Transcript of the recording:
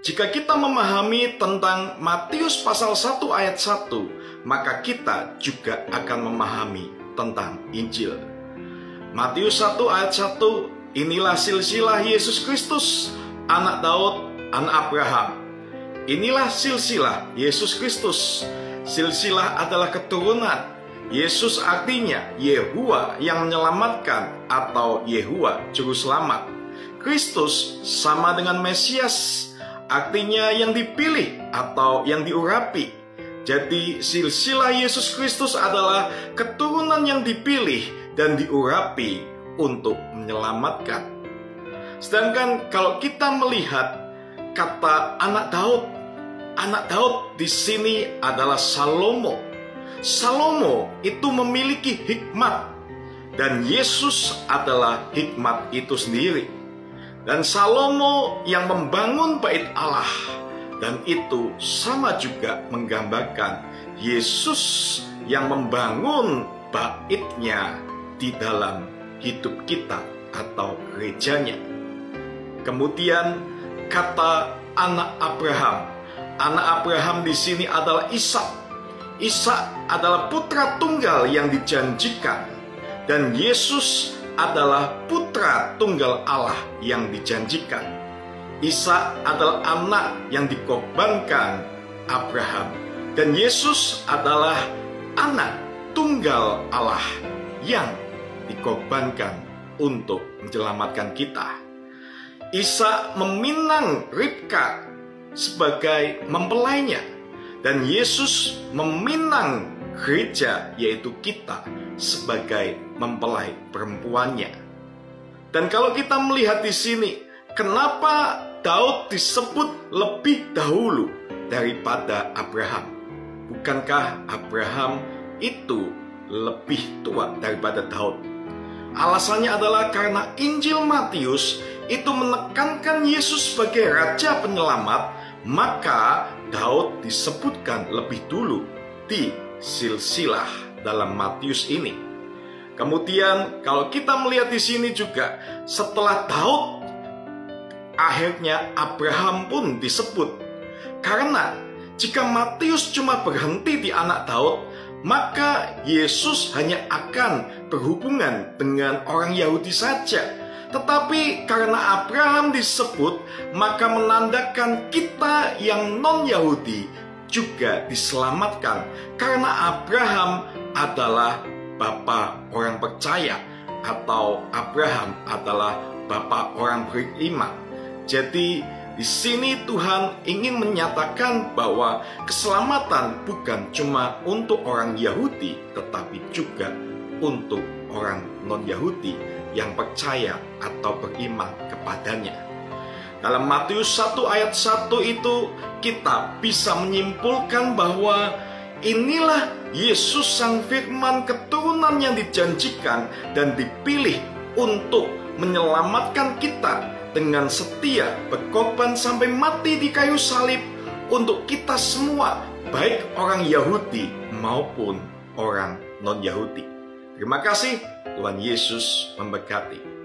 Jika kita memahami tentang Matius pasal 1 ayat 1, maka kita juga akan memahami tentang Injil. Matius 1 ayat 1, inilah silsilah Yesus Kristus, anak Daud, anak Abraham. Inilah silsilah Yesus Kristus. Silsilah adalah keturunan. Yesus artinya Yehuwa yang menyelamatkan atau Yehuwa juru selamat. Kristus sama dengan Mesias, artinya yang dipilih atau yang diurapi. Jadi silsilah Yesus Kristus adalah keturunan yang dipilih dan diurapi untuk menyelamatkan. Sedangkan kalau kita melihat kata anak Daud di sini adalah Salomo. Salomo itu memiliki hikmat dan Yesus adalah hikmat itu sendiri. Dan Salomo yang membangun bait Allah, dan itu sama juga menggambarkan Yesus yang membangun baitnya di dalam hidup kita atau gerejanya. Kemudian kata anak Abraham di sini adalah Ishak. Ishak adalah putra tunggal yang dijanjikan, dan Yesus adalah putra tunggal Allah yang dijanjikan. Ishak adalah anak yang dikorbankan Abraham, dan Yesus adalah anak tunggal Allah yang dikorbankan untuk menyelamatkan kita. Ishak meminang Ribka sebagai mempelainya, dan Yesus meminang gereja, yaitu kita, sebagai mempelai perempuannya. Dan kalau kita melihat di sini, kenapa Daud disebut lebih dahulu daripada Abraham? Bukankah Abraham itu lebih tua daripada Daud? Alasannya adalah karena Injil Matius itu menekankan Yesus sebagai Raja Penyelamat, maka Daud disebutkan lebih dulu di silsilah dalam Matius ini. Kemudian kalau kita melihat di sini juga, setelah Daud, akhirnya Abraham pun disebut. Karena jika Matius cuma berhenti di anak Daud, maka Yesus hanya akan berhubungan dengan orang Yahudi saja. Tetapi karena Abraham disebut, maka menandakan kita yang non-Yahudi juga diselamatkan, karena Abraham adalah bapa orang percaya, atau Abraham adalah bapa orang beriman. Jadi di sini Tuhan ingin menyatakan bahwa keselamatan bukan cuma untuk orang Yahudi, tetapi juga untuk orang non-Yahudi yang percaya atau beriman kepadanya. Dalam Matius 1 ayat 1 itu kita bisa menyimpulkan bahwa inilah Yesus sang firman keturunan yang dijanjikan dan dipilih untuk menyelamatkan kita dengan setia berkorban sampai mati di kayu salib untuk kita semua, baik orang Yahudi maupun orang non-Yahudi. Terima kasih, Tuhan Yesus memberkati.